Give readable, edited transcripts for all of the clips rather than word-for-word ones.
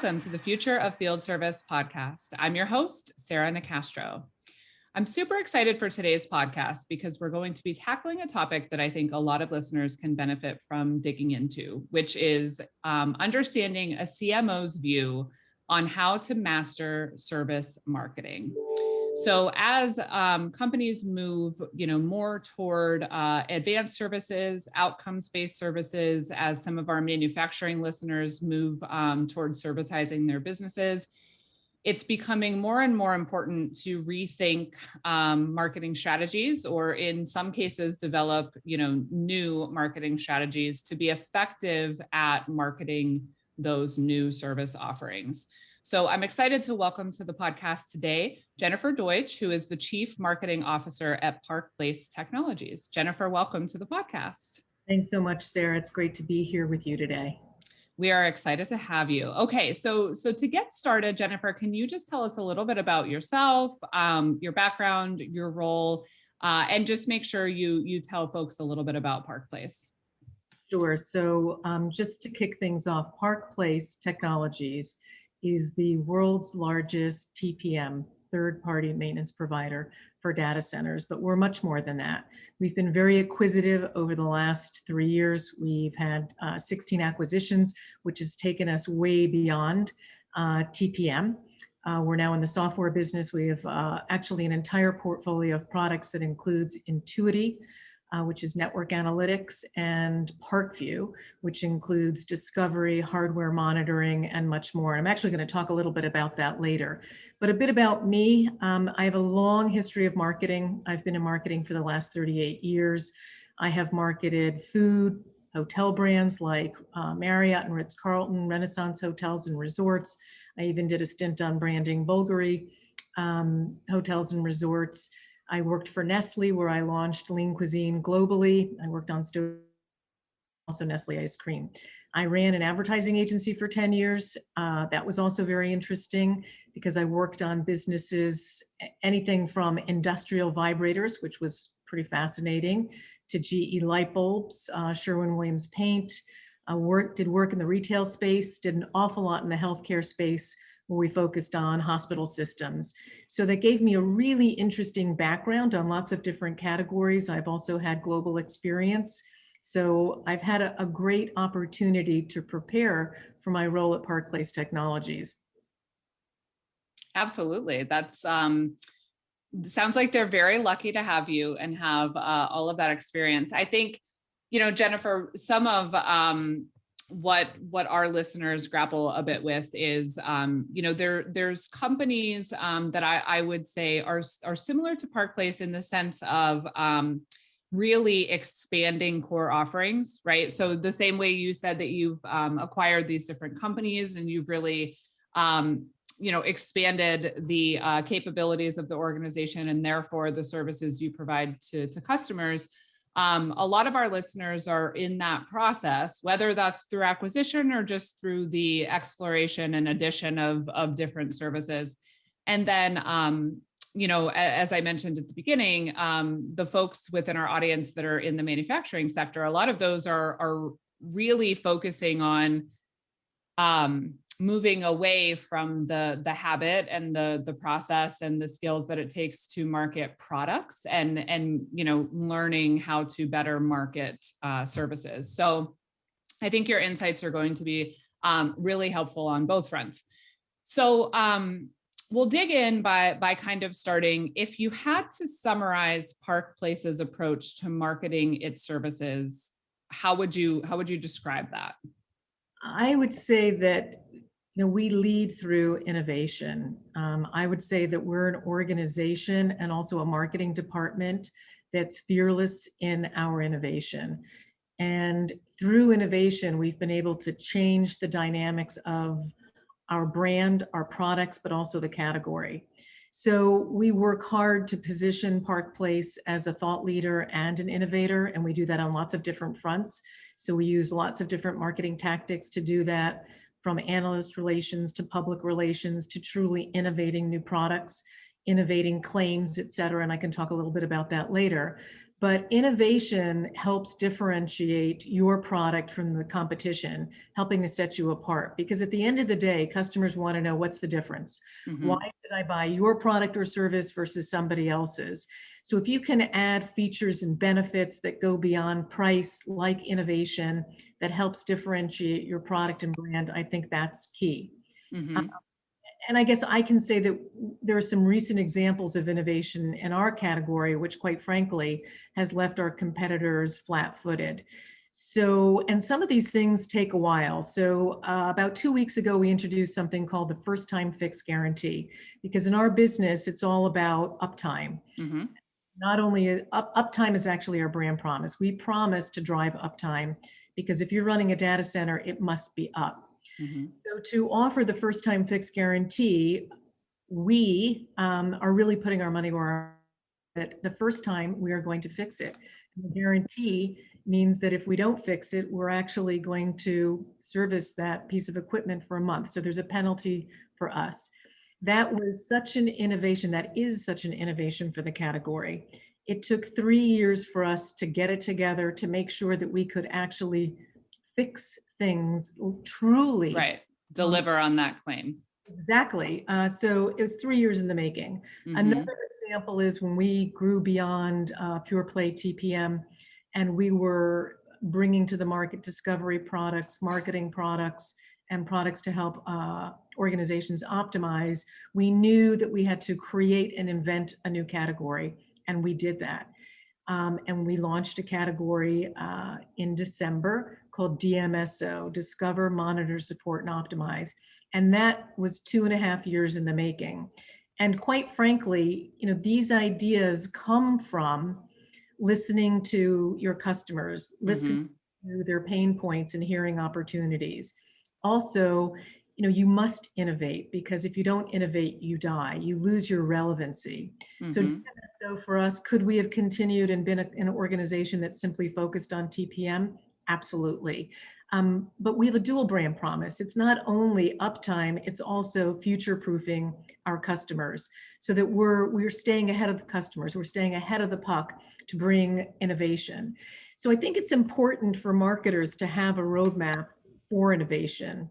Welcome to the Future of Field Service podcast. I'm your host, Sarah Nicastro. I'm super excited for today's podcast because we're going to be tackling a topic that I think a lot of listeners can benefit from digging into, which is understanding a CMO's view on how to master service marketing. So as companies move, more toward advanced services, outcomes-based services, as some of our manufacturing listeners move toward servitizing their businesses, it's becoming more and more important to rethink marketing strategies, or in some cases, develop, new marketing strategies to be effective at marketing those new service offerings. So I'm excited to welcome to the podcast today, Jennifer Deutsch, who is the Chief Marketing Officer at Park Place Technologies. Jennifer, welcome to the podcast. Thanks so much, Sarah. It's great to be here with you today. We are excited to have you. Okay, so to get started, Jennifer, can you just tell us a little bit about yourself, your background, your role, and just make sure you tell folks a little bit about Park Place. Sure. So just to kick things off, Park Place Technologies is the world's largest TPM, third-party maintenance provider for data centers, but we're much more than that. We've been very acquisitive over the last 3 years. We've had 16 acquisitions, which has taken us way beyond TPM. We're now in the software business. We have actually an entire portfolio of products that includes Intuity, which is network analytics, and ParkView, which includes discovery, hardware monitoring, and much more. I'm actually going to talk a little bit about that later. But a bit about me, I have a long history of marketing. I've been in marketing for the last 38 years. I have marketed food, hotel brands like Marriott and Ritz-Carlton, Renaissance Hotels and Resorts. I even did a stint on branding Bulgari hotels and resorts. I worked for Nestle, where I launched lean cuisine globally. I worked on also Nestle ice cream. I ran an advertising agency for 10 years. That was also very interesting because I worked on businesses, anything from industrial vibrators, which was pretty fascinating, to GE light bulbs, Sherwin-Williams paint. I did work in the retail space, did an awful lot in the healthcare space, where we focused on hospital systems. So that gave me a really interesting background on lots of different categories. I've also had global experience. So I've had a great opportunity to prepare for my role at Park Place Technologies. Absolutely. That's sounds like they're very lucky to have you and have all of that experience. I think, Jennifer, some of what our listeners grapple a bit with is, there's companies that I would say are similar to Park Place in the sense of really expanding core offerings, right? So the same way you said that you've acquired these different companies and you've really, expanded the capabilities of the organization and therefore the services you provide to customers. A lot of our listeners are in that process, whether that's through acquisition or just through the exploration and addition of different services. And then, as I mentioned at the beginning, the folks within our audience that are in the manufacturing sector, a lot of those are really focusing on moving away from the habit and the process and the skills that it takes to market products and learning how to better market services. So I think your insights are going to be really helpful on both fronts. So we'll dig in by kind of starting, if you had to summarize Park Place's approach to marketing its services, how would you describe that? I would say that we lead through innovation. I would say that we're an organization and also a marketing department that's fearless in our innovation. And through innovation, we've been able to change the dynamics of our brand, our products, but also the category. So we work hard to position Park Place as a thought leader and an innovator, and we do that on lots of different fronts. So we use lots of different marketing tactics to do that, from analyst relations to public relations to truly innovating new products, innovating claims, et cetera. And I can talk a little bit about that later. But innovation helps differentiate your product from the competition, helping to set you apart. Because at the end of the day, customers want to know what's the difference. Why Mm-hmm. should I buy your product or service versus somebody else's? So if you can add features and benefits that go beyond price, like innovation, that helps differentiate your product and brand, I think that's key. Mm-hmm. And I guess I can say that there are some recent examples of innovation in our category, which quite frankly has left our competitors flat-footed. So, and some of these things take a while. So about 2 weeks ago, we introduced something called the first time fix guarantee, because in our business, it's all about uptime. Mm-hmm. Not only uptime is actually our brand promise. We promise to drive uptime because if you're running a data center, it must be up. Mm-hmm. So to offer the first time fix guarantee, we are really putting our money where our that the first time we are going to fix it. And the guarantee means that if we don't fix it, we're actually going to service that piece of equipment for a month. So there's a penalty for us. That was such an innovation. That is such an innovation for the category. It took 3 years for us to get it together to make sure that we could actually fix things truly. Right. Deliver on that claim. Exactly. So it was 3 years in the making. Mm-hmm. Another example is when we grew beyond pure play TPM and we were bringing to the market discovery products, marketing products, and products to help organizations optimize. We knew that we had to create and invent a new category, and we did that. And we launched a category in December called DMSO, Discover, Monitor, Support, and Optimize. And that was 2.5 years in the making. And quite frankly, these ideas come from listening to your customers, listening Mm-hmm. to their pain points and hearing opportunities. Also, you must innovate because if you don't innovate, you die, you lose your relevancy. So Mm-hmm. for us, could we have continued and been an organization that simply focused on TPM? Absolutely. But we have a dual brand promise. It's not only uptime, it's also future proofing our customers so that we're staying ahead of the customers. We're staying ahead of the puck to bring innovation. So I think it's important for marketers to have a roadmap for innovation.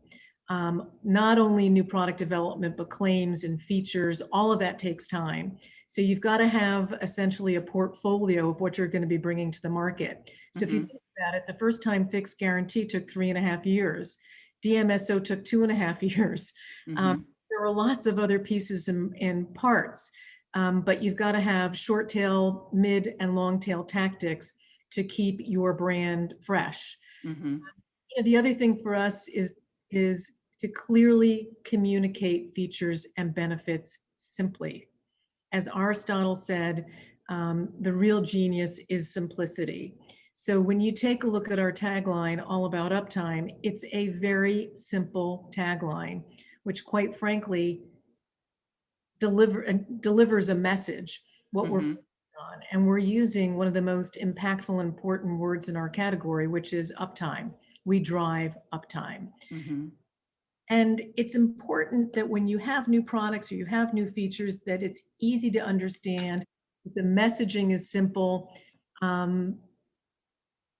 Not only new product development, but claims and features, all of that takes time. So you've got to have essentially a portfolio of what you're going to be bringing to the market. So if you Mm-hmm. think about it, the first time fix guarantee took 3.5 years. DMSO took 2.5 years. Mm-hmm. There are lots of other pieces and parts, but you've got to have short tail, mid, and long tail tactics to keep your brand fresh. Mm-hmm. The other thing for us is to clearly communicate features and benefits simply. As Aristotle said, the real genius is simplicity. So when you take a look at our tagline, all about uptime, it's a very simple tagline, which quite frankly delivers a message, what we're Mm-hmm. focused on. And we're using one of the most impactful, important words in our category, which is uptime. We drive uptime. Mm-hmm. And it's important that when you have new products or you have new features, that it's easy to understand, that the messaging is simple, um,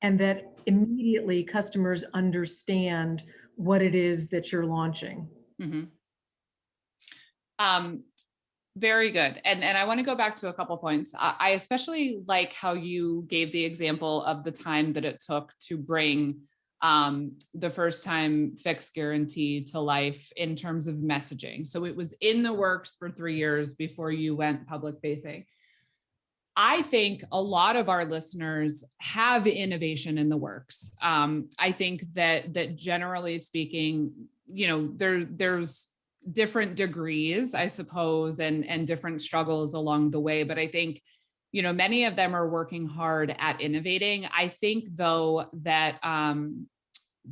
and that immediately customers understand what it is that you're launching. Mm-hmm. Um, Very good. And I want to go back to a couple points. I especially like how you gave the example of the time that it took to bring the first time fix guarantee to life in terms of messaging. So it was in the works for 3 years before you went public facing. I think a lot of our listeners have innovation in the works. I think that generally speaking, there's different degrees, I suppose, and different struggles along the way. But I think, many of them are working hard at innovating. I think, though, that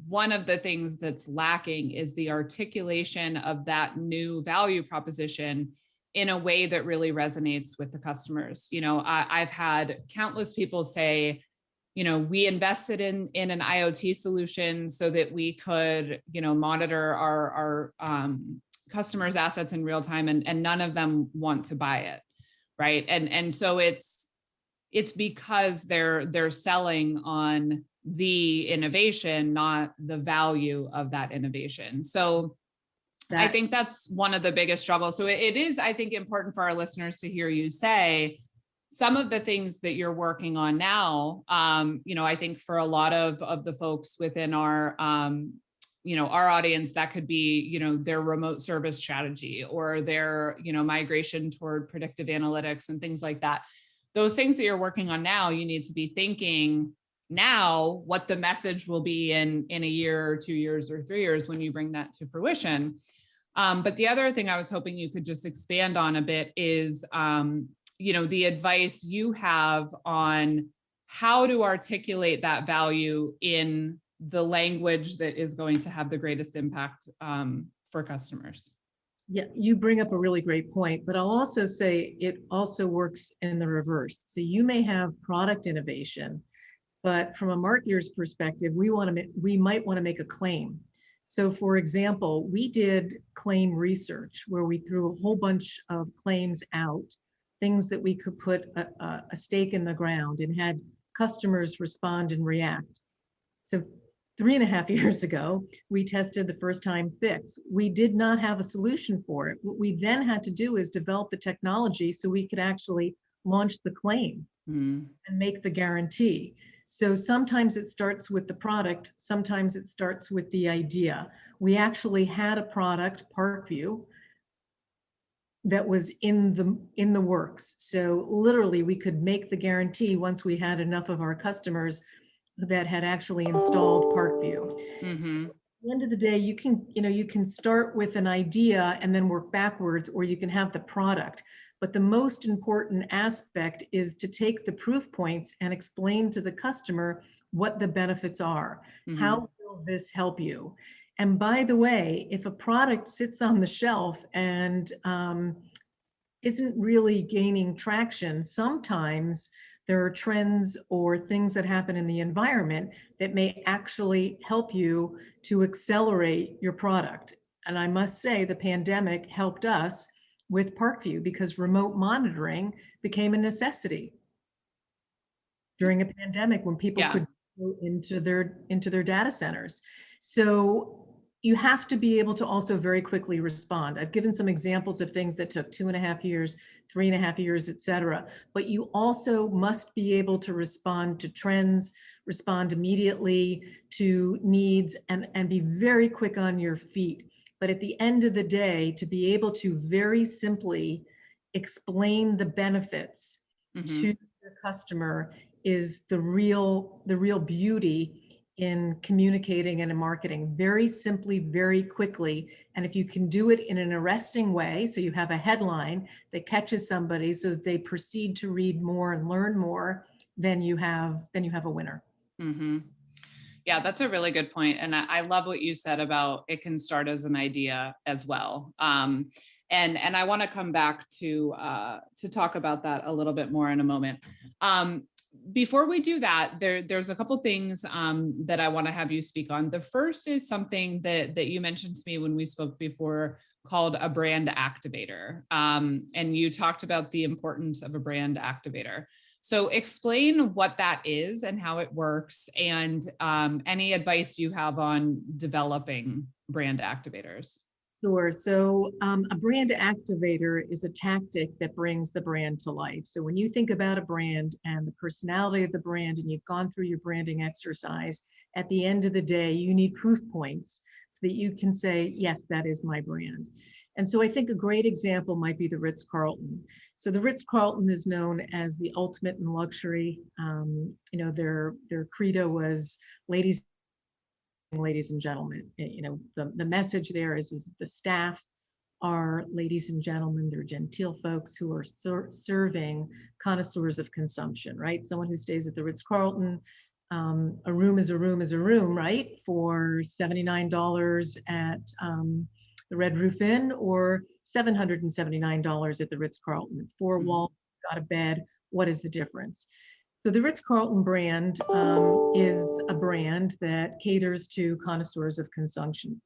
one of the things that's lacking is the articulation of that new value proposition in a way that really resonates with the customers. I've had countless people say, we invested in an IoT solution so that we could, monitor our customers' assets in real time, and none of them want to buy it, right? And so it's because they're selling on the innovation, not the value of that innovation. So I think that's one of the biggest struggles. So it is, I think, important for our listeners to hear you say some of the things that you're working on now. I think for a lot of the folks within our, our audience, that could be, their remote service strategy or their, migration toward predictive analytics and things like that. Those things that you're working on now, you need to be thinking now what the message will be in a year or 2 years or 3 years when you bring that to fruition. But the other thing I was hoping you could just expand on a bit is, the advice you have on how to articulate that value in the language that is going to have the greatest impact for customers. Yeah, you bring up a really great point, but I'll also say it also works in the reverse. So you may have product innovation, but from a marketer's perspective, we might want to make a claim. So for example, we did claim research where we threw a whole bunch of claims out, things that we could put a stake in the ground and had customers respond and react. So 3.5 years ago, we tested the first time fix. We did not have a solution for it. What we then had to do is develop the technology so we could actually launch the claim and make the guarantee. So sometimes it starts with the product, sometimes it starts with the idea. We actually had a product, Parkview, that was in the works. So literally we could make the guarantee once we had enough of our customers that had actually installed Parkview. So at the end of the day, you can start with an idea and then work backwards, or you can have the product. But the most important aspect is to take the proof points and explain to the customer what the benefits are. How will this help you? And by the way, if a product sits on the shelf and isn't really gaining traction, sometimes there are trends or things that happen in the environment that may actually help you to accelerate your product. And I must say the pandemic helped us with Parkview because remote monitoring became a necessity during a pandemic when people could go into their data centers. So you have to be able to also very quickly respond. I've given some examples of things that took 2.5 years, 3.5 years, et cetera. But you also must be able to respond to trends, respond immediately to needs, and be very quick on your feet. But at the end of the day, to be able to very simply explain the benefits to the customer is the real beauty in communicating and in marketing. Very simply, very quickly. And if you can do it in an arresting way, so you have a headline that catches somebody so that they proceed to read more and learn more, then you have a winner. Yeah, that's a really good point. And I love what you said about it can start as an idea as well. And I want to come back to talk about that a little bit more in a moment. Before we do that, there's a couple things that I want to have you speak on. The first is something that you mentioned to me when we spoke before called a brand activator. And you talked about the importance of a brand activator. So explain what that is and how it works, and any advice you have on developing brand activators. Sure. So a brand activator is a tactic that brings the brand to life. So when you think about a brand and the personality of the brand, and you've gone through your branding exercise, at the end of the day, you need proof points so that you can say, yes, that is my brand. And so I think a great example might be the Ritz-Carlton. So the Ritz-Carlton is known as the ultimate in luxury. Their credo was ladies and gentlemen. The message there is the staff are ladies and gentlemen. They're genteel folks who are serving connoisseurs of consumption, right? Someone who stays at the Ritz-Carlton, a room is a room is a room, right? For $79 at the Red Roof Inn, or $779 at the Ritz-Carlton. It's 4 walls, got a bed. What is the difference? So the Ritz-Carlton brand is a brand that caters to connoisseurs of consumption.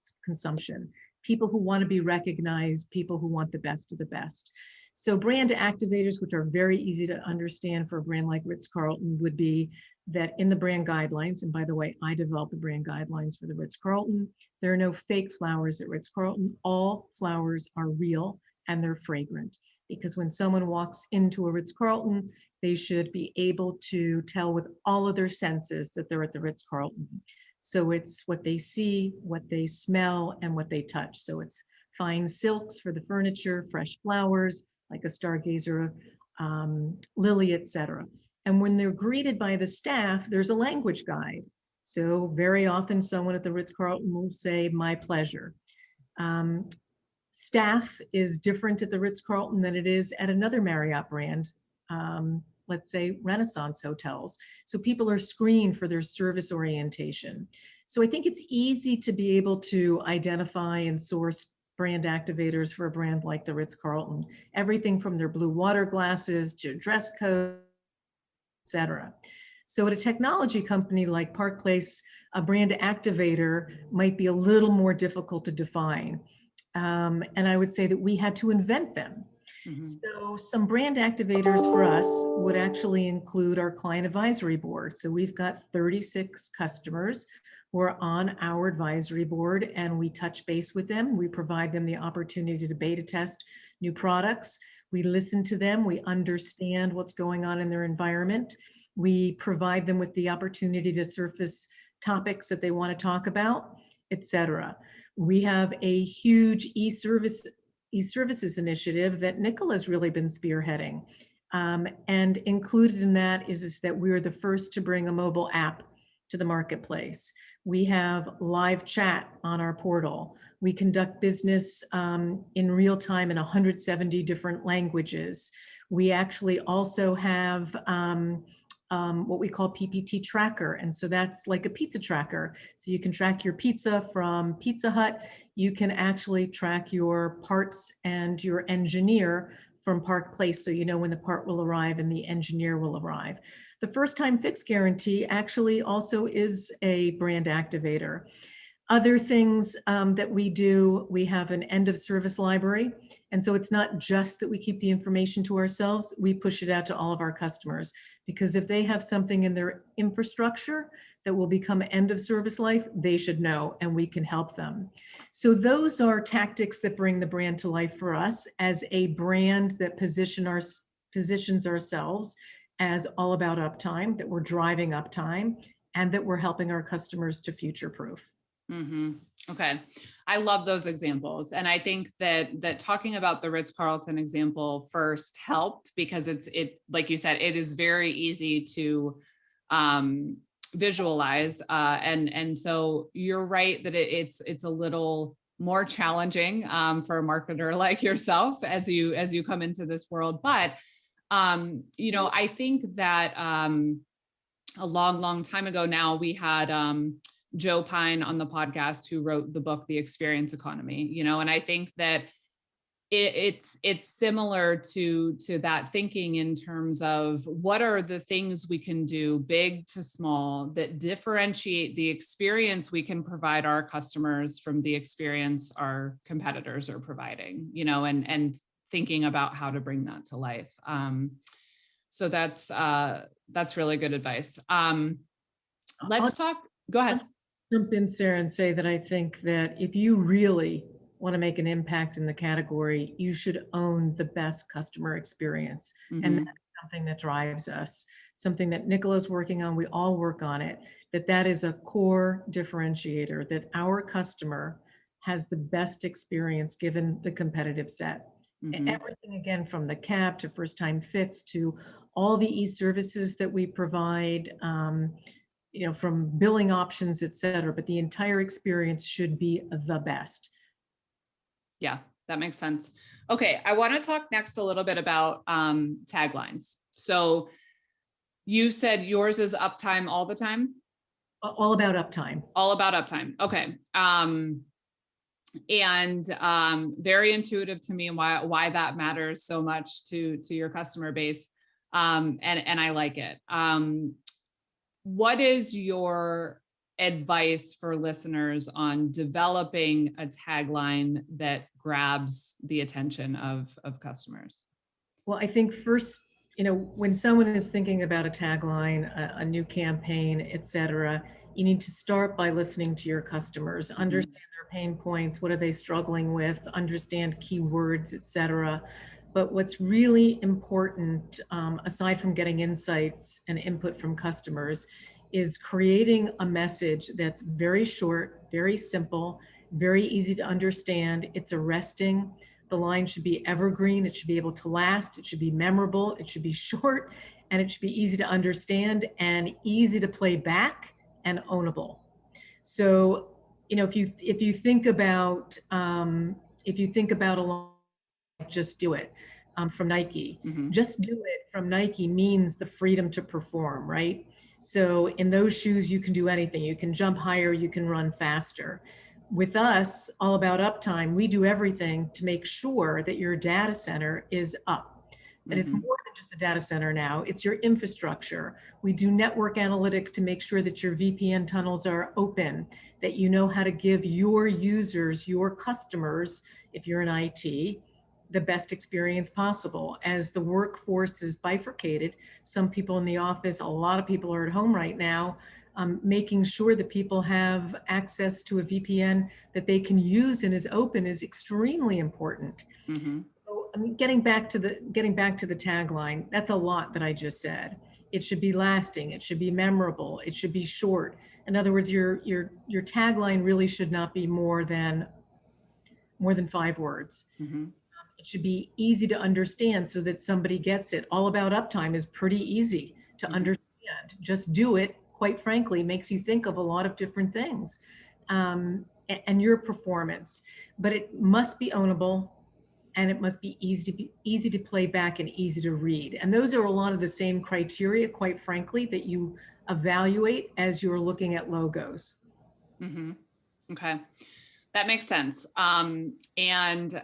people who want to be recognized, people who want the best of the best. So brand activators, which are very easy to understand for a brand like Ritz-Carlton, would be that in the brand guidelines, and by the way, I developed the brand guidelines for the Ritz-Carlton, there are no fake flowers at Ritz-Carlton. All flowers are real and they're fragrant, because when someone walks into a Ritz-Carlton, they should be able to tell with all of their senses that they're at the Ritz-Carlton. So it's what they see, what they smell, and what they touch. So it's fine silks for the furniture, fresh flowers, like a stargazer lily, etc. And when they're greeted by the staff, there's a language guide. So very often someone at the Ritz-Carlton will say, "My pleasure." Staff is different at the Ritz-Carlton than it is at another Marriott brand, let's say Renaissance hotels. So people are screened for their service orientation. So I think it's easy to be able to identify and source brand activators for a brand like the Ritz-Carlton, everything from their blue water glasses to dress code, etc. So at a technology company like Park Place, a brand activator might be a little more difficult to define. And I would say that we had to invent them. Mm-hmm. So some brand activators for us would actually include our client advisory board. So we've got 36 customers who are on our advisory board, and we touch base with them. We provide them the opportunity to beta test new products. We listen to them. We understand what's going on in their environment. We provide them with the opportunity to surface topics that they want to talk about, etc. We have a huge e-services initiative that Nicola's really been spearheading. And included in that is that we're the first to bring a mobile app to the marketplace. We have live chat on our portal. We conduct business in real time in 170 different languages. We actually also have what we call PPT tracker. And so that's like a pizza tracker. So you can track your pizza from Pizza Hut. You can actually track your parts and your engineer from Park Place, so you know when the part will arrive and the engineer will arrive. The first time fix guarantee actually also is a brand activator. Other things that we do, we have an end of service library. And so it's not just that we keep the information to ourselves, we push it out to all of our customers, because if they have something in their infrastructure that will become end of service life, they should know, and we can help them. So those are tactics that bring the brand to life for us as a brand that positions ourselves as all about uptime, that we're driving uptime, and that we're helping our customers to future-proof. Mm-hmm. Okay. I love those examples. And I think that talking about the Ritz-Carlton example first helped, because it, like you said, it is very easy to visualize. And so you're right that it's a little more challenging for a marketer like yourself as you come into this world. But, I think that a long time ago now, we had Joe Pine on the podcast, who wrote the book, The Experience Economy, and I think that it's similar to that thinking in terms of what are the things we can do, big to small, that differentiate the experience we can provide our customers from the experience our competitors are providing, and thinking about how to bring that to life. So that's really good advice. Let's talk. Go ahead. Jump in, Sarah, and say that I think that if you really want to make an impact in the category, you should own the best customer experience. Mm-hmm. And that's something that drives us, something that Nicola's working on, we all work on it, that is a core differentiator, that our customer has the best experience given the competitive set. Mm-hmm. Everything, again, from the CAP to first time fix to all the e-services that we provide, from billing options, et cetera, but the entire experience should be the best. Yeah, that makes sense. Okay. I want to talk next a little bit about taglines. So you said yours is uptime all the time? All about uptime. All about uptime. Okay. And very intuitive to me, and why that matters so much to your customer base. And I like it. What is your advice for listeners on developing a tagline that grabs the attention of customers? Well, I think first, when someone is thinking about a tagline, a new campaign, et cetera, you need to start by listening to your customers, understand their pain points, what are they struggling with, understand keywords, et cetera. But what's really important, aside from getting insights and input from customers, is creating a message that's very short, very simple, very easy to understand. It's arresting. The line should be evergreen. It should be able to last. It should be memorable. It should be short, and it should be easy to understand and easy to play back and ownable. So, if you think about a line, just do it, from Nike. Just do it from Nike means the freedom to perform, right? So in those shoes, you can do anything. You can jump higher, you can run faster. With us, all about uptime, we do everything to make sure that your data center is up. But it's more than just the data center now, it's your infrastructure. We do network analytics to make sure that your VPN tunnels are open, that you know how to give your users, your customers, if you're in IT, the best experience possible. As the workforce is bifurcated, some people in the office, a lot of people are at home right now, making sure that people have access to a VPN that they can use and is open is extremely important. So, getting back to the tagline, that's a lot that I just said. It should be lasting. It should be memorable. It should be short. In other words, your tagline really should not be more than 5 words. It should be easy to understand so that somebody gets it. All about uptime is pretty easy to understand. Just do it, quite frankly, makes you think of a lot of different things, and your performance. But it must be ownable, and it must be easy to play back and easy to read. And those are a lot of the same criteria, quite frankly, that you evaluate as you're looking at logos. Okay, that makes sense. And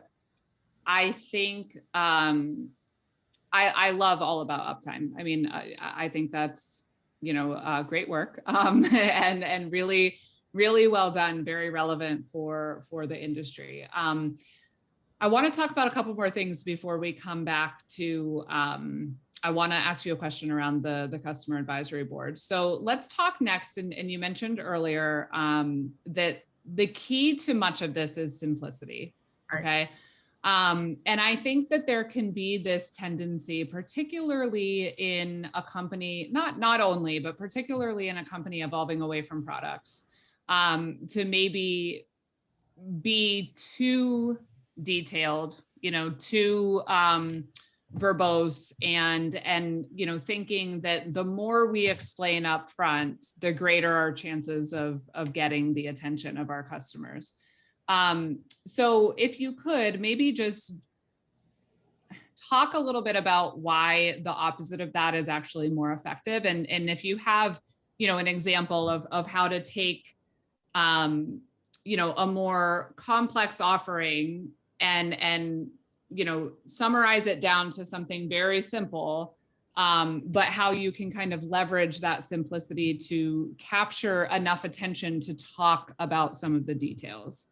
I think I love all about uptime. I mean, I think that's, great work, and really, really well done. Very relevant for the industry. I want to talk about a couple more things before we come back to, I want to ask you a question around the customer advisory board. So let's talk next. And you mentioned earlier that the key to much of this is simplicity. Okay. And I think that there can be this tendency, particularly in a company, not only, but particularly in a company evolving away from products, to maybe be too detailed, too verbose, and thinking that the more we explain up front, the greater our chances of getting the attention of our customers. So if you could maybe just talk a little bit about why the opposite of that is actually more effective. And if you have, an example of how to take, a more complex offering and summarize it down to something very simple, but how you can kind of leverage that simplicity to capture enough attention to talk about some of the details.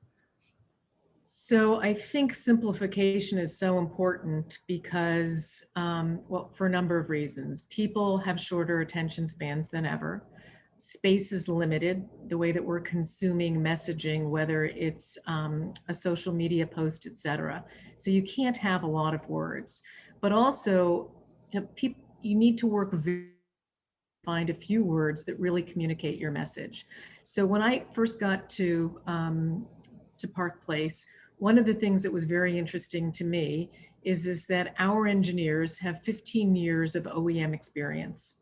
So I think simplification is so important because, for a number of reasons. People have shorter attention spans than ever. Space is limited, the way that we're consuming messaging, whether it's a social media post, et cetera. So you can't have a lot of words, but also, you need to find a few words that really communicate your message. So when I first got to Park Place, one of the things that was very interesting to me is that our engineers have 15 years of OEM experience.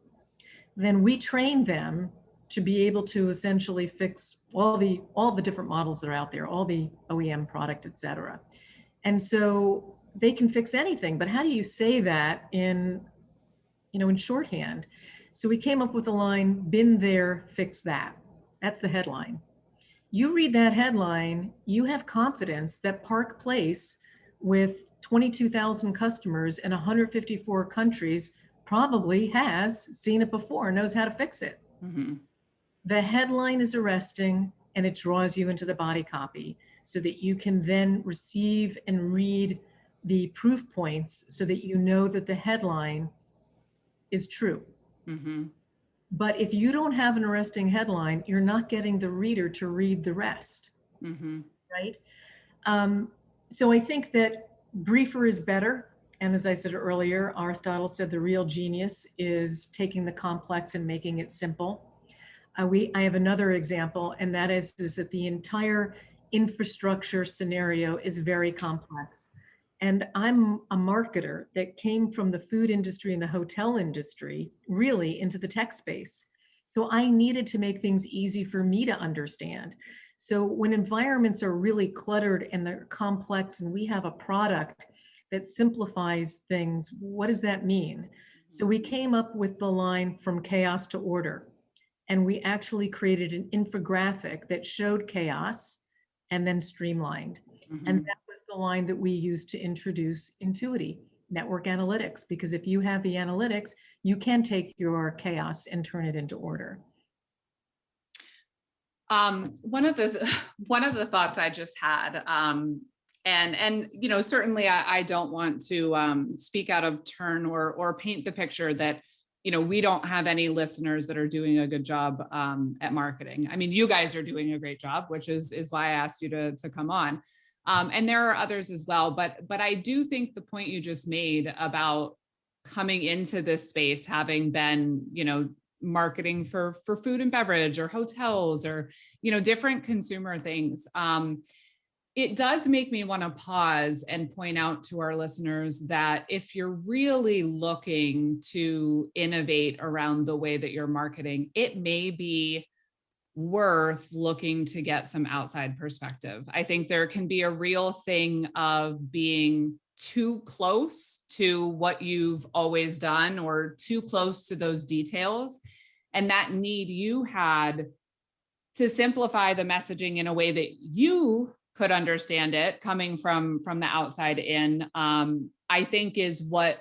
Then we train them to be able to essentially fix all the different models that are out there, all the OEM product, et cetera. And so they can fix anything, but how do you say that in shorthand? So we came up with a line, been there, fix that. That's the headline. You read that headline, you have confidence that Park Place, with 22,000 customers in 154 countries, probably has seen it before, knows how to fix it. The headline is arresting and it draws you into the body copy so that you can then receive and read the proof points so that you know that the headline is true. Mm-hmm. But if you don't have an arresting headline, you're not getting the reader to read the rest, Mm-hmm. right? Um, so I think that briefer is better. And as I said earlier, Aristotle said the real genius is taking the complex and making it simple. I have another example, and that is that the entire infrastructure scenario is very complex. And I'm a marketer that came from the food industry and the hotel industry, really into the tech space. So I needed to make things easy for me to understand. So when environments are really cluttered and they're complex and we have a product that simplifies things, what does that mean? So we came up with the line from chaos to order. And we actually created an infographic that showed chaos and then streamlined. And Mm-hmm. that was the line that we used to introduce Intuity, network analytics, because if you have the analytics, you can take your chaos and turn it into order. One of the one of the thoughts I just had, and you know, certainly I don't want to speak out of turn or paint the picture that, you know, we don't have any listeners that are doing a good job at marketing. I mean, you guys are doing a great job, which is why I asked you to come on. And there are others as well, but I do think the point you just made about coming into this space, having been, you know, marketing for food and beverage or hotels or, you know, different consumer things, it does make me want to pause and point out to our listeners that if you're really looking to innovate around the way that you're marketing, it may be worth looking to get some outside perspective. I think there can be a real thing of being too close to what you've always done or too close to those details. And that need you had to simplify the messaging in a way that you could understand it coming from the outside in, I think is what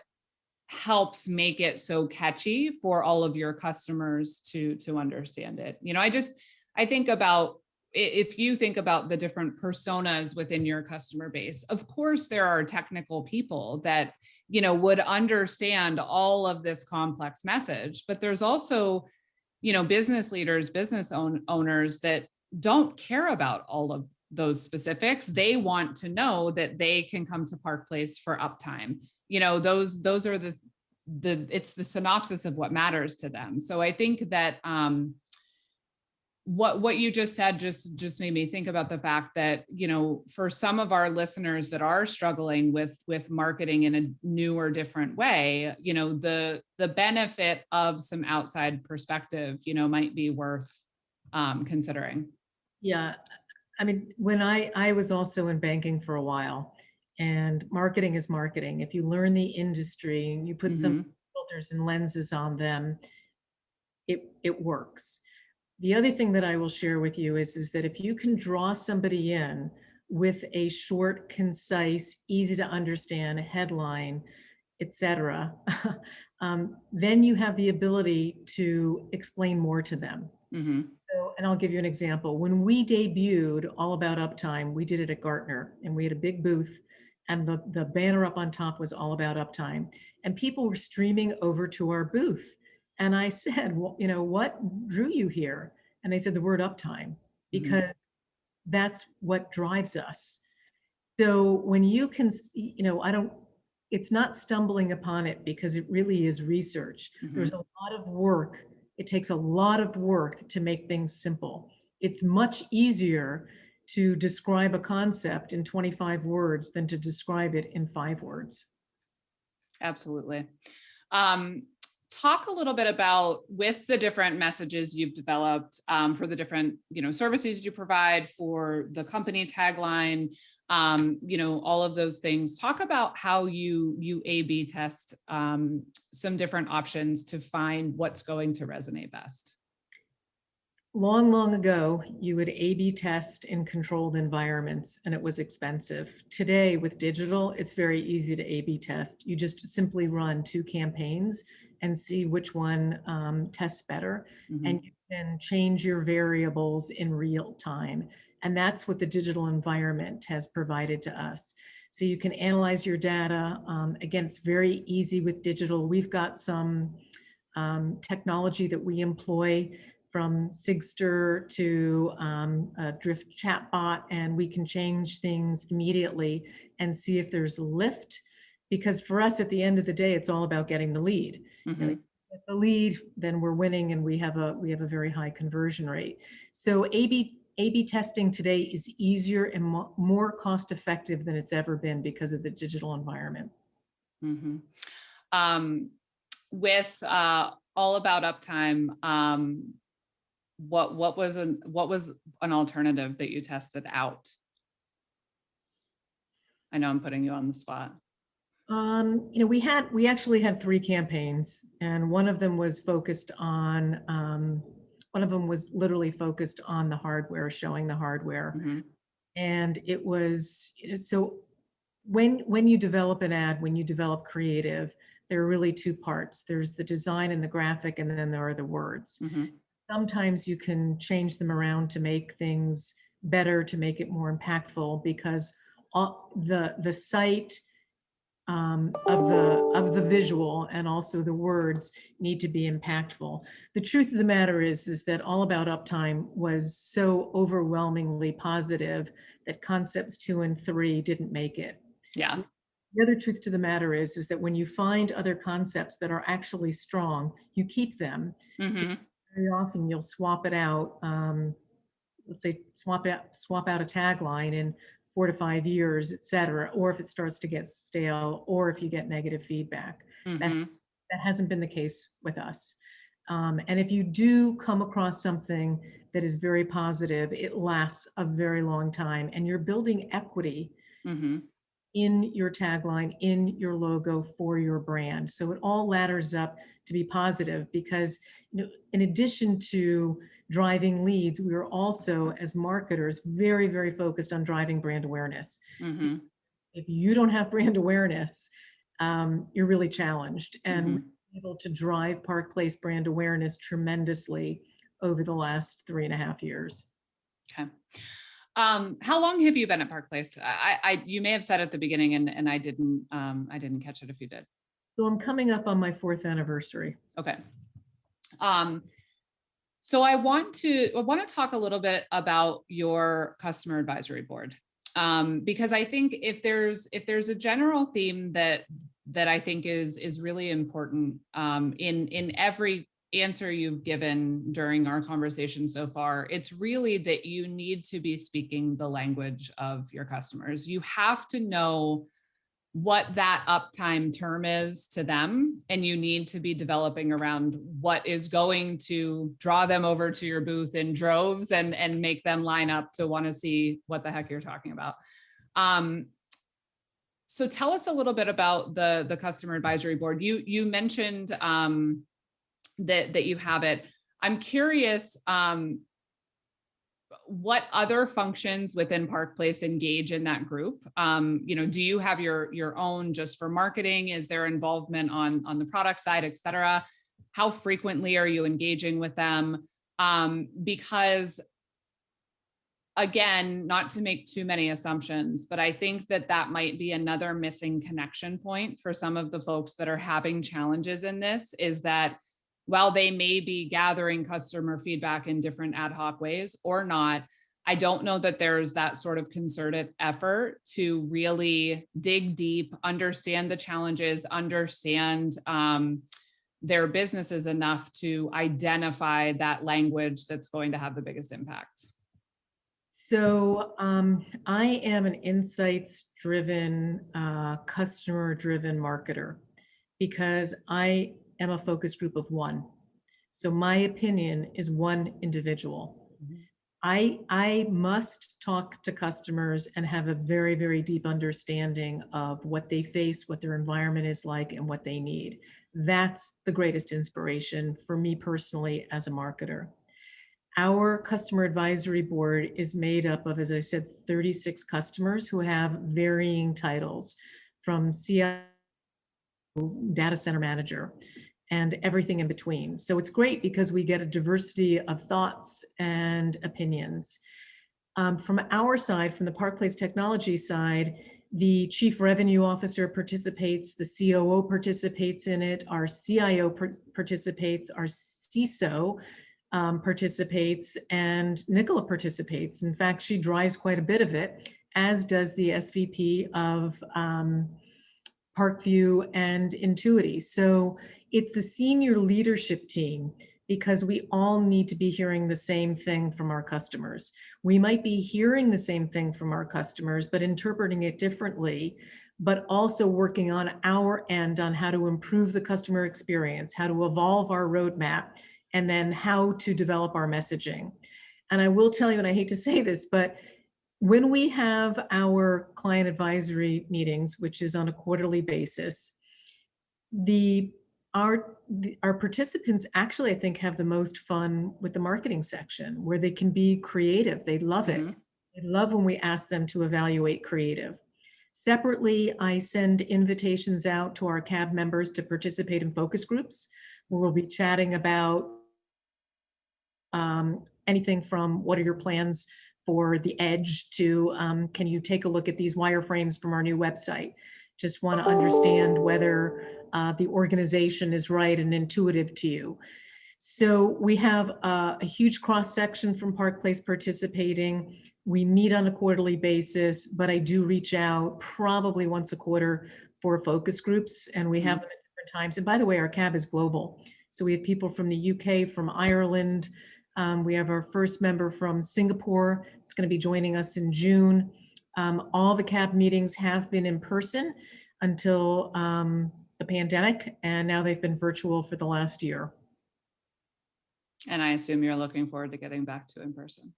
helps make it so catchy for all of your customers to understand it. You know, I think about, if you think about the different personas within your customer base, of course there are technical people that, you know, would understand all of this complex message, but there's also, you know, business leaders, owners that don't care about all of those specifics. They want to know that they can come to Park Place for uptime. You know, those are the it's the synopsis of what matters to them. So I think that what you just said just made me think about the fact that, you know, for some of our listeners that are struggling with marketing in a new or different way, you know, the benefit of some outside perspective, you know, might be worth considering. Yeah. I mean, when I was also in banking for a while, and marketing is marketing. If you learn the industry and you put some Mm-hmm. filters and lenses on them, it works. The other thing that I will share with you is that if you can draw somebody in with a short, concise, easy to understand headline, etc., then you have the ability to explain more to them. Mm-hmm. So, and I'll give you an example. When we debuted All About Uptime, we did it at Gartner, and we had a big booth, and the banner up on top was All About Uptime, and people were streaming over to our booth. And I said, well, you know, what drew you here? And they said the word uptime, Mm-hmm. because that's what drives us. So when you can, you know, it's not stumbling upon it because it really is research. Mm-hmm. There's a lot of work. It takes a lot of work to make things simple. It's much easier to describe a concept in 25 words than to describe it in 5 words. Absolutely. Um, Talk a little bit about, with the different messages you've developed for the different, you know, services you provide for the company tagline, you know, all of those things. Talk about how you A/B test some different options to find what's going to resonate best. Long, long ago, you would A/B test in controlled environments, and it was expensive. Today, with digital, it's very easy to A/B test. You just simply run 2 campaigns and see which one tests better. Mm-hmm. And you can change your variables in real time. And that's what the digital environment has provided to us. So you can analyze your data. Again, it's very easy with digital. We've got some technology that we employ from Sigster to a Drift chatbot, and we can change things immediately and see if there's a lift. Because for us, at the end of the day, it's all about getting the lead. And if we get the lead, then we're winning, and we have a very high conversion rate. So A/B testing today is easier and more cost effective than it's ever been because of the digital environment. Mm-hmm. With all about Uptime, what was an alternative that you tested out? I know I'm putting you on the spot. We actually had 3 campaigns, and one of them was focused on one of them was literally focused on the hardware, showing the hardware. Mm-hmm. And it was so when you develop an ad, when you develop creative, there are really 2 parts. There's the design and the graphic, and then there are the words. Mm-hmm. Sometimes you can change them around to make things better, to make it more impactful, because the site of the visual and also the words need to be impactful. The truth of the matter is that All About Uptime was so overwhelmingly positive that concepts 2 and 3 didn't make it. Yeah. The other truth to the matter is that when you find other concepts that are actually strong, you keep them. Mm-hmm. Very often you'll swap it out. Let's say swap out a tagline in 4 to 5 years, et cetera, or if it starts to get stale, or if you get negative feedback. Mm-hmm. That hasn't been the case with us. And if you do come across something that is very positive, it lasts a very long time, and you're building equity Mm-hmm. in your tagline, in your logo for your brand. So it all ladders up to be positive, because in addition to driving leads, we are also, as marketers, very, very focused on driving brand awareness. Mm-hmm. If you don't have brand awareness, you're really challenged. And Mm-hmm. we're able to drive Park Place brand awareness tremendously over the last 3.5 years. Okay. How long have you been at Park Place? You may have said at the beginning, and I didn't catch it if you did. So I'm coming up on my 4th anniversary. Okay. So I want to talk a little bit about your customer advisory board, because I think if there's a general theme that I think is really important in every answer you've given during our conversation so far, it's really that you need to be speaking the language of your customers. You have to know what that uptime term is to them, and you need to be developing around what is going to draw them over to your booth in droves and make them line up to want to see what the heck you're talking about. So tell us a little bit about the customer advisory board. You mentioned that you have it. I'm curious, what other functions within Park Place engage in that group? Do you have your own just for marketing? Is there involvement on the product side, et cetera? How frequently are you engaging with them? Because again, not to make too many assumptions, but I think that might be another missing connection point for some of the folks that are having challenges in this, is that while they may be gathering customer feedback in different ad hoc ways or not, I don't know that there's that sort of concerted effort to really dig deep, understand the challenges, understand their businesses enough to identify that language that's going to have the biggest impact. So I am an insights-driven, customer-driven marketer, because I am a focus group of 1. So my opinion is 1 individual. Mm-hmm. I must talk to customers and have a very, very deep understanding of what they face, what their environment is like, and what they need. That's the greatest inspiration for me personally as a marketer. Our customer advisory board is made up of, as I said, 36 customers who have varying titles, from CIO, data center manager. and everything in between. So it's great because we get a diversity of thoughts and opinions. From our side, from the Park Place Technology side, the Chief Revenue Officer participates, the COO participates in it, our CIO participates, our CISO participates, and Nicola participates. In fact, she drives quite a bit of it, as does the SVP of Parkview and Intuity. So it's the senior leadership team, because we all need to be hearing the same thing from our customers. We might be hearing the same thing from our customers, but interpreting it differently, but also working on our end on how to improve the customer experience, how to evolve our roadmap, and then how to develop our messaging. And I will tell you, and I hate to say this, but when we have our client advisory meetings, which is on a quarterly basis, our participants actually, I think, have the most fun with the marketing section, where they can be creative. They love it. They love when we ask them to evaluate creative. Separately, I send invitations out to our CAB members to participate in focus groups, where we'll be chatting about anything from what are your plans for the edge to can you take a look at these wireframes from our new website? Just want to understand whether the organization is right and intuitive to you. So we have a huge cross section from Park Place participating. We meet on a quarterly basis, but I do reach out probably once a quarter for focus groups, and we have them at different times. And by the way, our CAB is global. So we have people from the UK, from Ireland. We have our first member from Singapore. It's going to be joining us in June. All the CAB meetings have been in person until the pandemic, and now they've been virtual for the last year. And I assume you're looking forward to getting back to in person.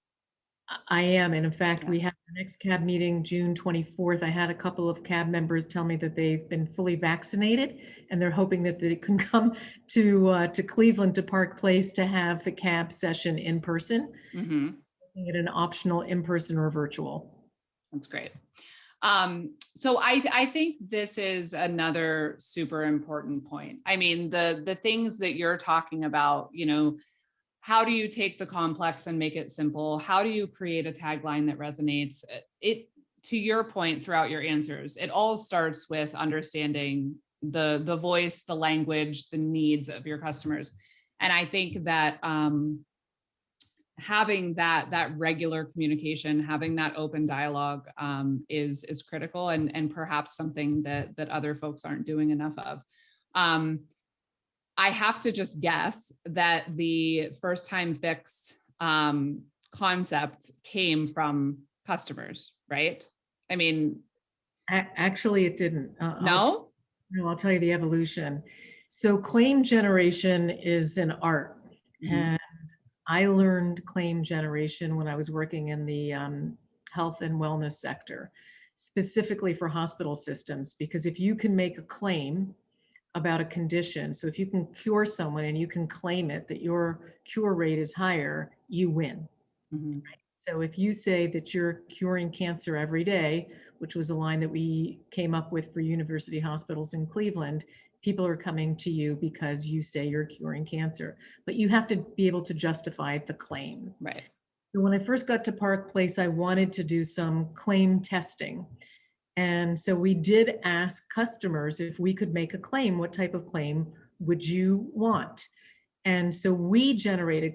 I am. And in fact, we have the next CAB meeting June 24th. I had a couple of CAB members tell me that they've been fully vaccinated, and they're hoping that they can come to Cleveland, to Park Place, to have the CAB session in person. So making it an optional in-person or virtual. That's great. So I think this is another super important point. I mean, the things that you're talking about, you know, how do you take the complex and make it simple? How do you create a tagline that resonates? It, to your point throughout your answers, it all starts with understanding the voice, the language, the needs of your customers. And I think that having that regular communication, having that open dialogue is critical, and perhaps something that other folks aren't doing enough of. I have to just guess that the first time fix concept came from customers, right? I mean, actually it didn't. No? I'll tell you the evolution. So claim generation is an art. And I learned claim generation when I was working in the health and wellness sector, specifically for hospital systems, because if you can make a claim about a condition, so if you can cure someone and you can claim it, that your cure rate is higher, you win. So if you say that you're curing cancer every day, which was a line that we came up with for university hospitals in Cleveland, people are coming to you because you say you're curing cancer, but you have to be able to justify the claim. Right. So when I first got to Park Place, I wanted to do some claim testing. And so we did ask customers if we could make a claim, what type of claim would you want? And so we generated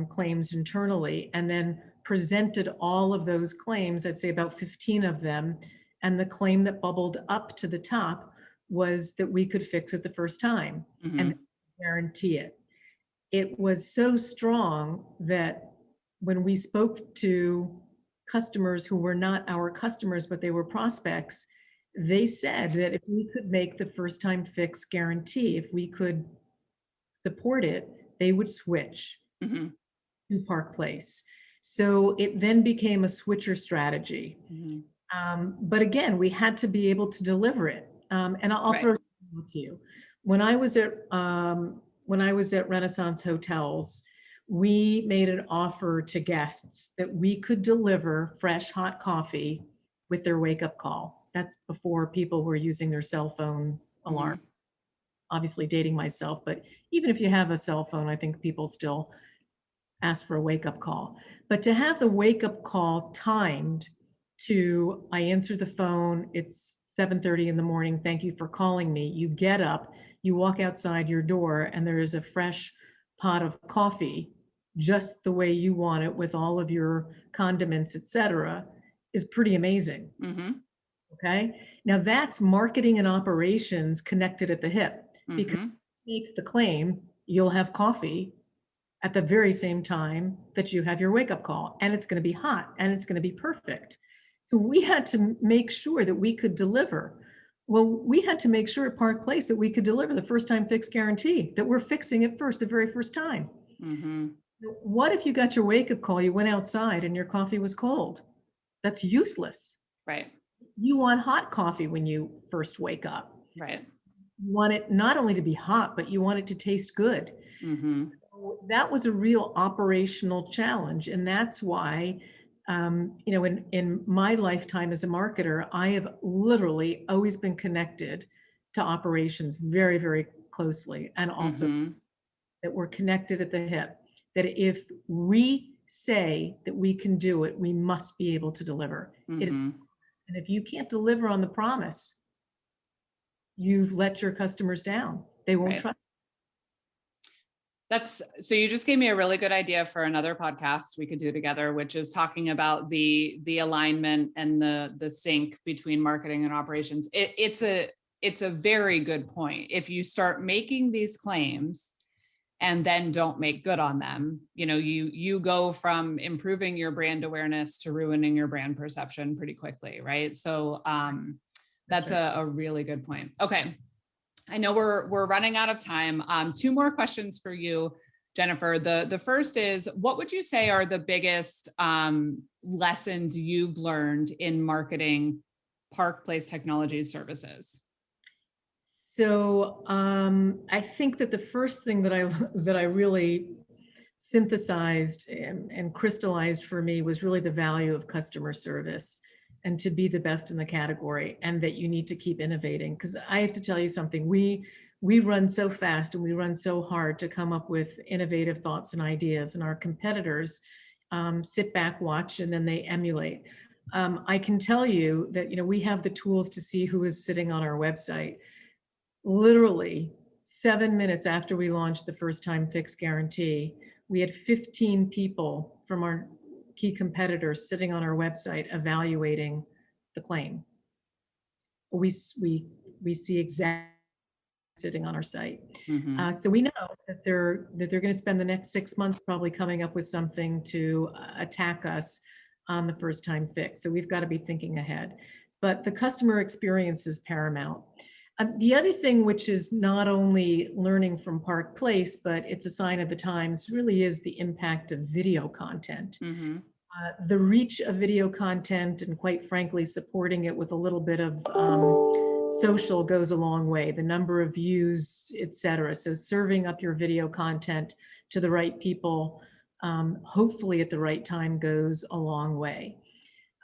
claims internally and then presented all of those claims, I'd say about 15 of them. And the claim that bubbled up to the top was that we could fix it the first time and guarantee it. It was so strong that when we spoke to customers who were not our customers, but they were prospects, they said that if we could make the first time fix guarantee, if we could support it, they would switch to Park Place. So it then became a switcher strategy. But again, we had to be able to deliver it. And I'll throw something to you. When I was at Renaissance Hotels, we made an offer to guests that we could deliver fresh hot coffee with their wake-up call. That's before people were using their cell phone alarm. obviously dating myself, but even if you have a cell phone, I think people still ask for a wake-up call. But to have the wake-up call timed to, I answer the phone, it's 7:30 in the morning, thank you for calling me. You get up, you walk outside your door, and there is a fresh pot of coffee, just the way you want it, with all of your condiments, etc., is pretty amazing. Mm-hmm. Okay. Now that's marketing and operations connected at the hip, because Mm-hmm. you make the claim you'll have coffee at the very same time that you have your wake up call, and it's going to be hot and it's going to be perfect. So we had to make sure that we could deliver. Well, we had to make sure at Park Place that we could deliver the first time fix guarantee, that we're fixing it first, the very first time. Mm-hmm. What if you got your wake up call, you went outside and your coffee was cold? That's useless. Right. You want hot coffee when you first wake up. Right. You want it not only to be hot, but you want it to taste good. Mm-hmm. So that was a real operational challenge. And that's why, in my lifetime as a marketer, I have literally always been connected to operations very, very closely. And also Mm-hmm. that we're connected at the hip, that if we say that we can do it, we must be able to deliver. It is, Mm-hmm. and if you can't deliver on the promise, you've let your customers down. They won't Right. trust. So you just gave me a really good idea for another podcast we could do together, which is talking about the alignment and the sync between marketing and operations. It's a very good point. If you start making these claims and then don't make good on them, you go from improving your brand awareness to ruining your brand perception pretty quickly, right? So that's right. a really good point. Okay. I know we're running out of time. Two more questions for you, Jennifer. The first is, what would you say are the biggest lessons you've learned in marketing Park Place Technology services? So I think that the first thing that I really synthesized and crystallized for me was really the value of customer service, and to be the best in the category, and that you need to keep innovating. Because I have to tell you something, we run so fast and we run so hard to come up with innovative thoughts and ideas, and our competitors sit back, watch, and then they emulate. I can tell you that we have the tools to see who is sitting on our website. Literally 7 minutes after we launched the first time fix guarantee, we had 15 people from our key competitors sitting on our website evaluating the claim. We see exactly sitting on our site. Mm-hmm. So we know that they're going to spend the next 6 months probably coming up with something to attack us on the first time fix. So we've got to be thinking ahead. But the customer experience is paramount. The other thing, which is not only learning from Park Place, but it's a sign of the times, really is the impact of video content. Mm-hmm. The reach of video content, and quite frankly, supporting it with a little bit of social goes a long way. The number of views, etc. So serving up your video content to the right people, hopefully at the right time, goes a long way.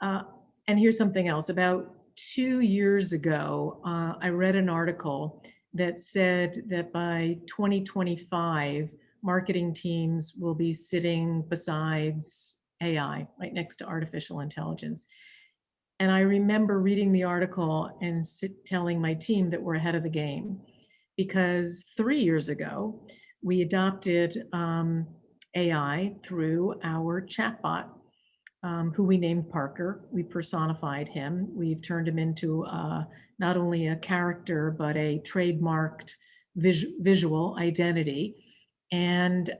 And here's something else. About 2 years ago, I read an article that said that by 2025, marketing teams will be sitting besides AI, right next to artificial intelligence. And I remember reading the article and telling my team that we're ahead of the game, because 3 years ago, we adopted AI through our chatbot, who we named Parker. We personified him. We've turned him into not only a character, but a trademarked visual identity. And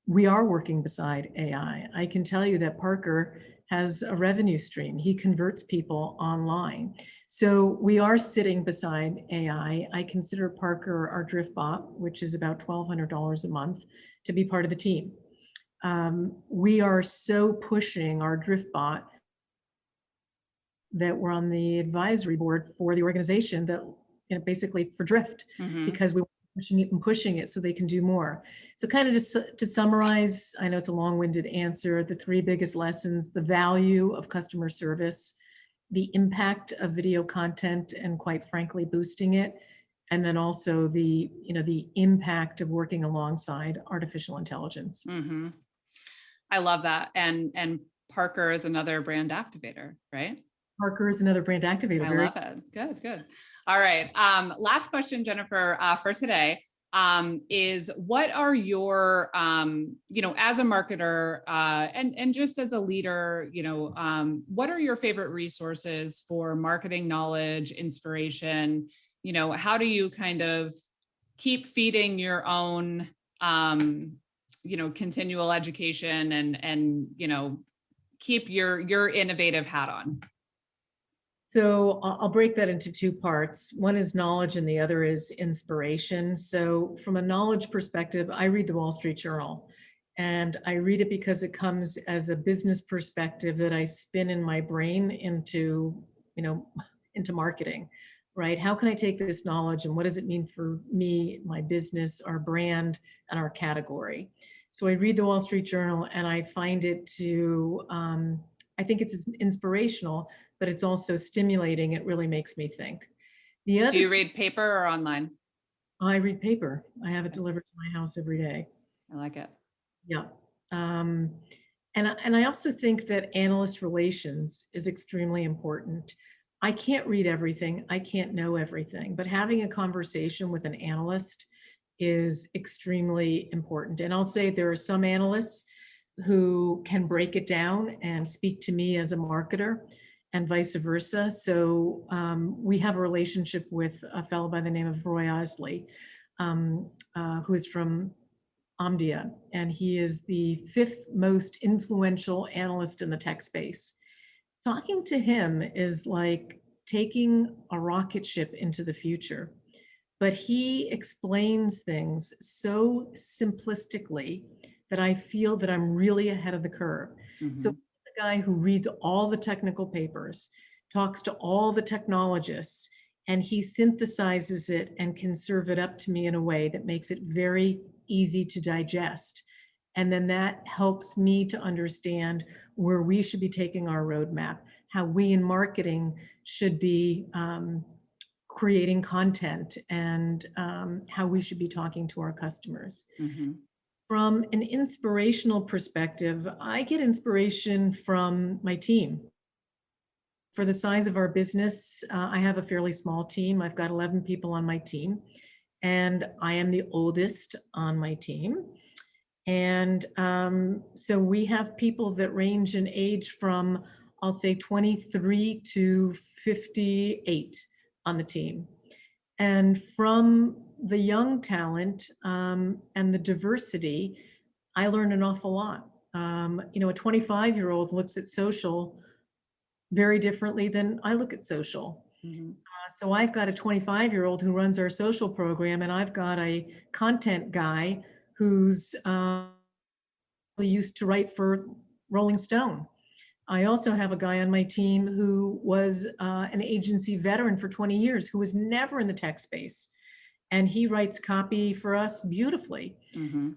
we are working beside AI. I can tell you that Parker has a revenue stream. He converts people online. So we are sitting beside AI. I consider Parker, our drift bot, which is about $1,200 a month, to be part of the team. We are so pushing our drift bot that we're on the advisory board for the organization that, basically for drift, Mm-hmm. because we were pushing it so they can do more. So kind of just to summarize, I know it's a long-winded answer, the three biggest lessons: the value of customer service, the impact of video content, and quite frankly, boosting it, and then also the, the impact of working alongside artificial intelligence. Mm-hmm. I love that. And Parker is another brand activator, right? Parker is another brand activator. I love it. Good, good. All right. Last question, Jennifer, for today, is what are your, as a marketer, and just as a leader, what are your favorite resources for marketing knowledge, inspiration? How do you kind of keep feeding your own, continual education and keep your innovative hat on? So I'll break that into two parts. One is knowledge and the other is inspiration. So from a knowledge perspective, I read the Wall Street Journal, and I read it because it comes as a business perspective that I spin in my brain into marketing, right? How can I take this knowledge and what does it mean for me, my business, our brand, and our category? So I read the Wall Street Journal and I find it I think it's inspirational, but it's also stimulating. It really makes me think. The Do other, you read paper or online? I read paper. I have it delivered to my house every day. I like it. Yeah. Um, and I also think that analyst relations is extremely important. I can't read everything. I can't know everything, but having a conversation with an analyst is extremely important. And I'll say there are some analysts who can break it down and speak to me as a marketer and vice versa. So we have a relationship with a fellow by the name of Roy Osley, who is from Omdia, and he is the fifth most influential analyst in the tech space. Talking to him is like taking a rocket ship into the future, but he explains things so simplistically that I feel that I'm really ahead of the curve. Mm-hmm. So the guy who reads all the technical papers, talks to all the technologists, and he synthesizes it and can serve it up to me in a way that makes it very easy to digest. And then that helps me to understand where we should be taking our roadmap, how we in marketing should be creating content, and how we should be talking to our customers. Mm-hmm. From an inspirational perspective, I get inspiration from my team. For the size of our business, I have a fairly small team. I've got 11 people on my team, and I am the oldest on my team. And so we have people that range in age from, I'll say, 23 to 58 on the team. And from the young talent and the diversity, I learned an awful lot. A 25-year-old looks at social very differently than I look at social. Mm-hmm. So I've got a 25-year-old who runs our social program, and I've got a content guy who's used to write for Rolling Stone. I also have a guy on my team who was an agency veteran for 20 years, who was never in the tech space. And he writes copy for us beautifully. Mm-hmm.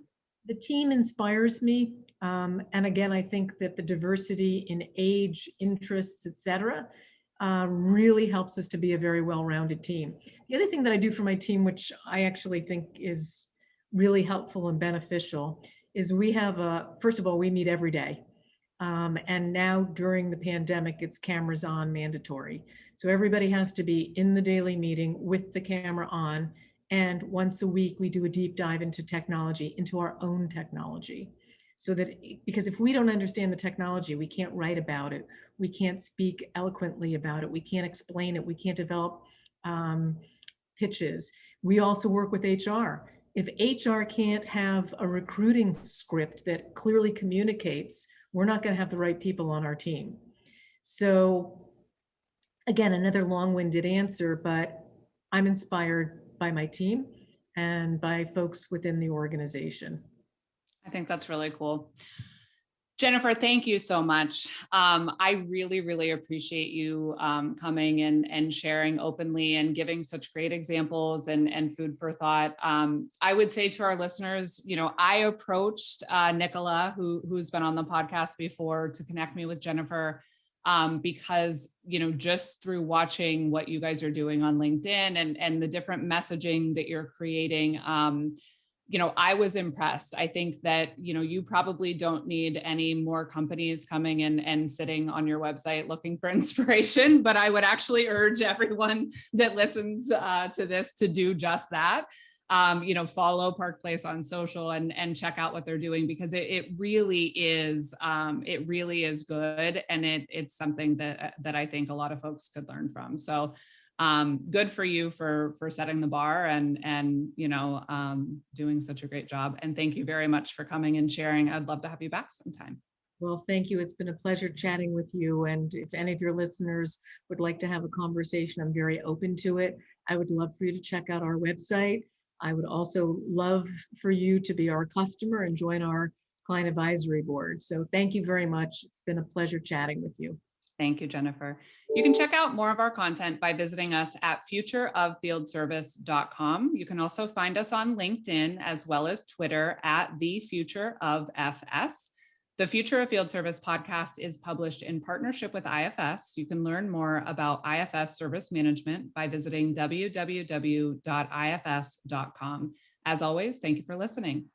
The team inspires me. And again, I think that the diversity in age, interests, et cetera, really helps us to be a very well-rounded team. The other thing that I do for my team, which I actually think is really helpful and beneficial, is we have first of all, we meet every day. And now during the pandemic, it's cameras on mandatory. So everybody has to be in the daily meeting with the camera on. And once a week, we do a deep dive into technology, into our own technology. So that, because if we don't understand the technology, we can't write about it. We can't speak eloquently about it. We can't explain it. We can't develop pitches. We also work with HR. If HR can't have a recruiting script that clearly communicates, we're not going to have the right people on our team. So again, another long-winded answer, but I'm inspired by my team and by folks within the organization. I think that's really cool. Jennifer, thank you so much. I really, really appreciate you coming and sharing openly and giving such great examples and food for thought. I would say to our listeners, I approached Nicola, who's been on the podcast before, to connect me with Jennifer. because, just through watching what you guys are doing on LinkedIn and the different messaging that you're creating, I was impressed. I think that, you probably don't need any more companies coming in and sitting on your website looking for inspiration, but I would actually urge everyone that listens to this to do just that. Follow Park Place on social and check out what they're doing, because it really is good. And it's something that I think a lot of folks could learn from. So good for you for setting the bar and doing such a great job. And thank you very much for coming and sharing. I'd love to have you back sometime. Well, thank you. It's been a pleasure chatting with you. And if any of your listeners would like to have a conversation, I'm very open to it. I would love for you to check out our website. I would also love for you to be our customer and join our client advisory board. So thank you very much. It's been a pleasure chatting with you. Thank you, Jennifer. You can check out more of our content by visiting us at futureoffieldservice.com. You can also find us on LinkedIn as well as Twitter at The Future of FS. The Future of Field Service podcast is published in partnership with IFS. You can learn more about IFS service management by visiting www.ifs.com. As always, thank you for listening.